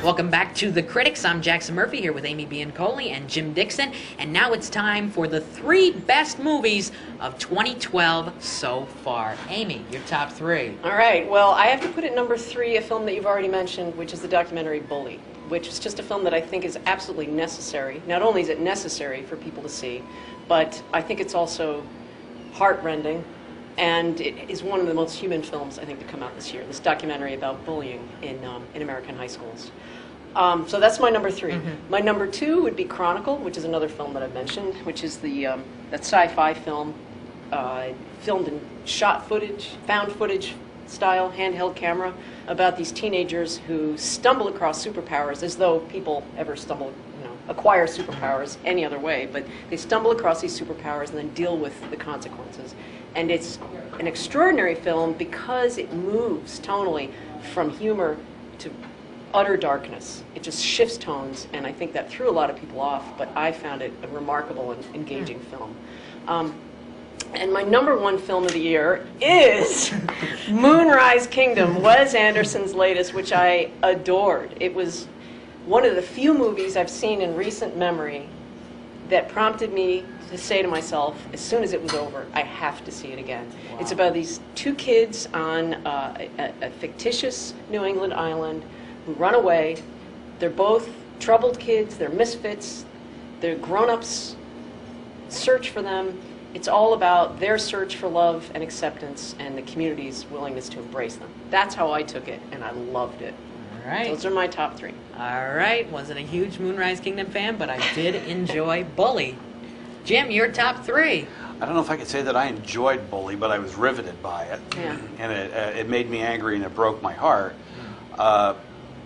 Welcome back to The Critics. I'm Jackson Murphy here with Amy Biancoli and Jim Dixon. And now it's time for the 3 best movies of 2012 so far. Amy, your top 3. All right. Well, I have to put at number 3 a film that you've already mentioned, which is the documentary Bully, which is just a film that I think is absolutely necessary. Not only is it necessary for people to see, but I think it's also heartrending. And it is one of the most human films, I think, to come out this year. This documentary about bullying in American high schools. So that's my number 3. Mm-hmm. My number 2 would be Chronicle, which is another film that I've mentioned, which is the that sci-fi film filmed in found footage style, handheld camera, about these teenagers who stumble across superpowers as though people ever acquire superpowers any other way. But they stumble across these superpowers and then deal with the consequences. And it's an extraordinary film because it moves tonally from humor to utter darkness. It just shifts tones, and I think that threw a lot of people off, but I found it a remarkable and engaging film. And my number 1 film of the year is Moonrise Kingdom, Wes Anderson's latest, which I adored. It was one of the few movies I've seen in recent memory that prompted me to say to myself, as soon as it was over, I have to see it again. Wow. It's about these 2 kids on a fictitious New England island who run away. They're both troubled kids, they're misfits, they're grown-ups search for them. It's all about their search for love and acceptance and the community's willingness to embrace them. That's how I took it, and I loved it. All right. Those are my top 3. All right. Wasn't a huge Moonrise Kingdom fan, but I did enjoy Bully. Jim, your top 3. I don't know if I could say that I enjoyed Bully, but I was riveted by it. Yeah. And it made me angry and it broke my heart.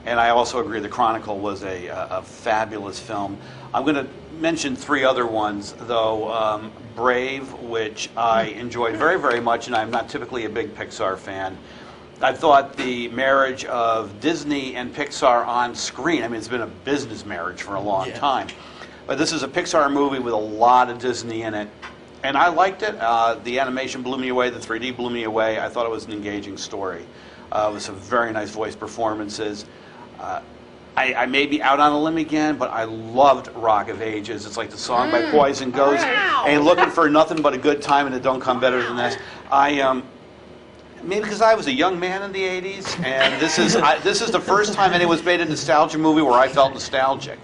And I also agree the Chronicle was a fabulous film. I'm going to mention 3 other ones, though. Brave, which I enjoyed very, very much, and I'm not typically a big Pixar fan. I thought the marriage of Disney and Pixar on screen, I mean, it's been a business marriage for a long time. But this is a Pixar movie with a lot of Disney in it. And I liked it. The animation blew me away. The 3D blew me away. I thought it was an engaging story with some very nice voice performances. I may be out on a limb again, but I loved Rock of Ages. It's like the song by Poison goes, ain't looking for nothing but a good time and it don't come better than this. Maybe because I was a young man in the 80s, and this is the first time anyone's made a nostalgia movie where I felt nostalgic.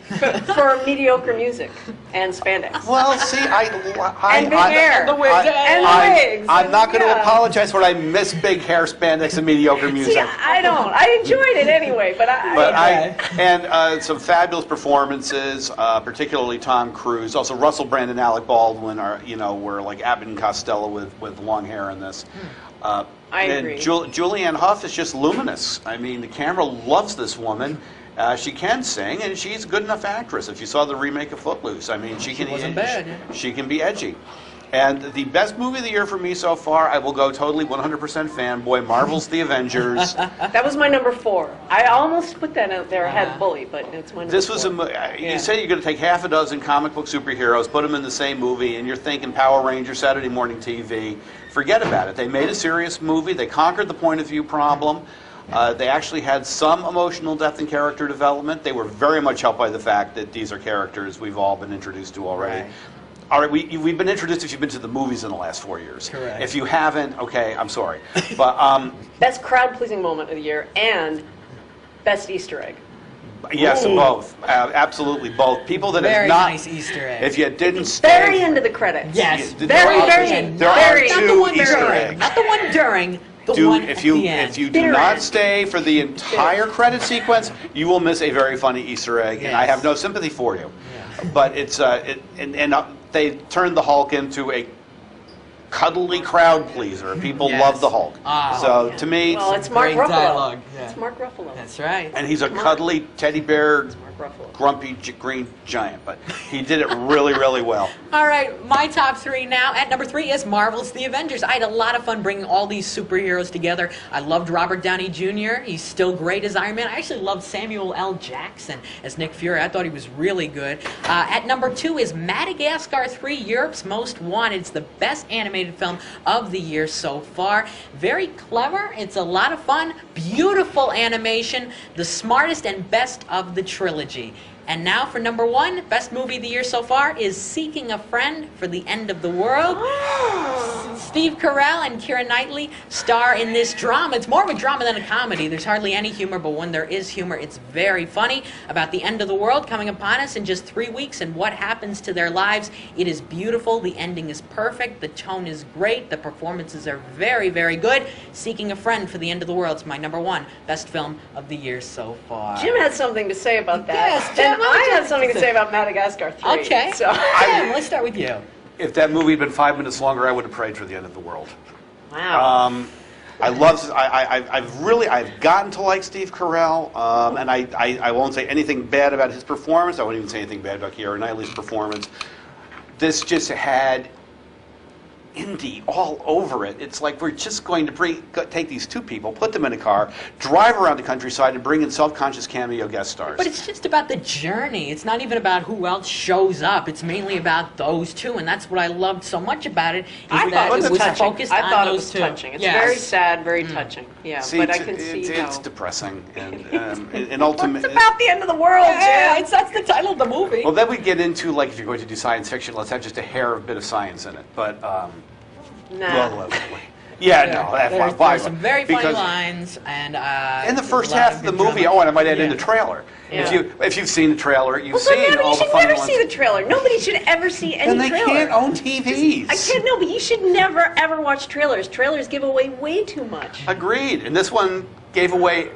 For mediocre music and spandex. Well, see, and big hair. And the wigs. I'm not going to apologize for it. I miss big hair, spandex, and mediocre music. See, I don't. I enjoyed it anyway, and some fabulous performances, particularly Tom Cruise. Also, Russell Brand and Alec Baldwin were like Abbott and Costello with long hair in this. I agree. Julianne Hough is just luminous. I mean, the camera loves this woman. She can sing, and she's a good enough actress. If you saw the remake of Footloose, I mean, she wasn't bad. She can be edgy. And the best movie of the year for me so far, I will go totally 100% fanboy, Marvel's The Avengers. That was my number 4. I almost put that out there ahead of Bully, but it's my number 4. This was you say you're going to take half a dozen comic book superheroes, put them in the same movie, and you're thinking Power Rangers, Saturday morning TV. Forget about it. They made a serious movie. They conquered the point of view problem. They actually had some emotional depth and character development. They were very much helped by the fact that these are characters we've all been introduced to already. Right. All right, we've been introduced if you've been to the movies in the last 4 years. Correct. If you haven't, okay, I'm sorry. But best crowd-pleasing moment of the year and best Easter egg. Yes, both. Absolutely both. People that Very have not. nice Easter egg. If you didn't stay. Very into the credits. Yes. Very There are Not the 2 one Easter during. eggs. Not the one during. The one at the end. If you do not stay for the entire credit sequence, you will miss a very funny Easter egg, and I have no sympathy for you. Yes. But it's they turned the Hulk into a cuddly crowd pleaser. People love the Hulk. So to me, well, it's Mark great Ruffalo. dialogue. Yeah. It's Mark Ruffalo. That's right. and he's a cuddly teddy bear Ruffalo. grumpy green giant, but he did it really, really well. All right, my top three now. At number 3 is Marvel's The Avengers. I had a lot of fun bringing all these superheroes together. I loved Robert Downey Jr. He's still great as Iron Man. I actually loved Samuel L. Jackson as Nick Fury. I thought he was really good. At number 2 is Madagascar 3, Europe's Most Wanted. It's the best animated film of the year so far. Very clever. It's a lot of fun. Beautiful animation. The smartest and best of the trilogy. And now for number 1, best movie of the year so far is Seeking a Friend for the End of the World. Steve Carell and Keira Knightley star in this drama. It's more of a drama than a comedy. There's hardly any humor, but when there is humor, it's very funny. About the end of the world coming upon us in just 3 weeks and what happens to their lives. It is beautiful. The ending is perfect. The tone is great. The performances are very, very good. Seeking a Friend for the End of the World is my number 1 best film of the year so far. Jim had something to say about that. Yes, Jim. And I have something to say about Madagascar 3. Okay. So. Jim, let's start with you. If that movie had been 5 minutes longer, I would have prayed for the end of the world. Wow. I've gotten to like Steve Carell, and I won't say anything bad about his performance. I won't even say anything bad about Keira Knightley's performance. This just had indie all over it. It's like we're just going to take these 2 people, put them in a car, drive around the countryside, and bring in self-conscious cameo guest stars. But it's just about the journey. It's not even about who else shows up. It's mainly about those 2, and that's what I loved so much about it. I thought it was touching. Focused I on thought it those was 2. touching. It's Yes. very sad, very touching. Yeah, See, but I can see it's how. depressing and ultimately. It's about the end of the world, Yeah, Jim. that's the title of the movie. Well, then we get into, like, if you're going to do science fiction, let's have just a hair of a bit of science in it. But Nah. no, that's why. There's some very funny Because lines, and in the first a lot half of the good movie, drama. and I might add in Yeah. the trailer. Yeah. If you've seen the trailer, you've Well, seen but all you the should funny never ones. see the trailer. Nobody should ever see any And they trailer. can't own TVs. I can't know, but you should never ever watch trailers. Trailers give away way too much. Agreed. And this one gave away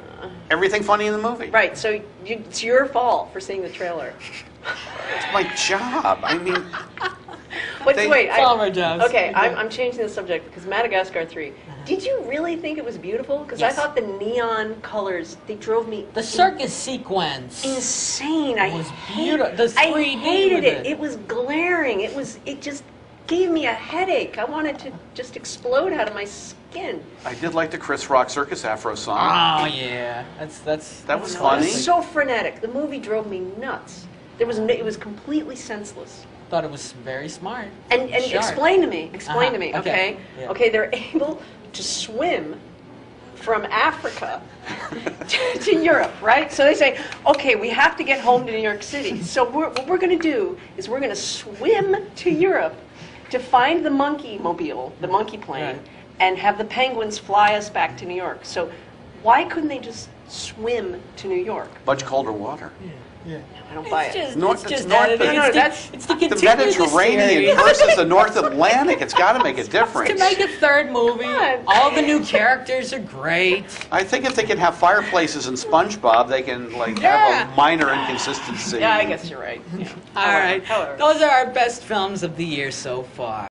everything funny in the movie. Right, so it's your fault for seeing the trailer. It's my job. I mean, But They- wait, It's all our jobs. okay, I'm changing the subject because Madagascar 3. Did you really think it was beautiful? Because Yes. I thought the neon colors, they drove me The circus sequence. insane. It was beautiful. The I 3D hated with it. It was glaring. It just gave me a headache. I wanted to just explode out of my skin. I did like the Chris Rock Circus Afro song. Oh yeah, that's That was It funny. was so frenetic. The movie drove me nuts. It was completely senseless. Thought it was very smart. And Sharp. explain to me, okay? Okay. Yeah. Okay, they're able to swim from Africa to Europe, right? So they say, okay, we have to get home to New York City. So what we're going to do is we're going to swim to Europe to find the monkey mobile, the monkey plane, Right. and have the penguins fly us back to New York. So why couldn't they just swim to New York? Much colder water. Yeah. I don't buy It's it. just, North- it's just north- editing. no, It's to The continue Mediterranean series. versus the North Atlantic. It's got to make a difference. To make a third movie. on. All the new characters are great. I think if they can have fireplaces in SpongeBob, they can Yeah. have a minor inconsistency. Yeah, I guess you're right. Yeah. All right. However. Those are our best films of the year so far.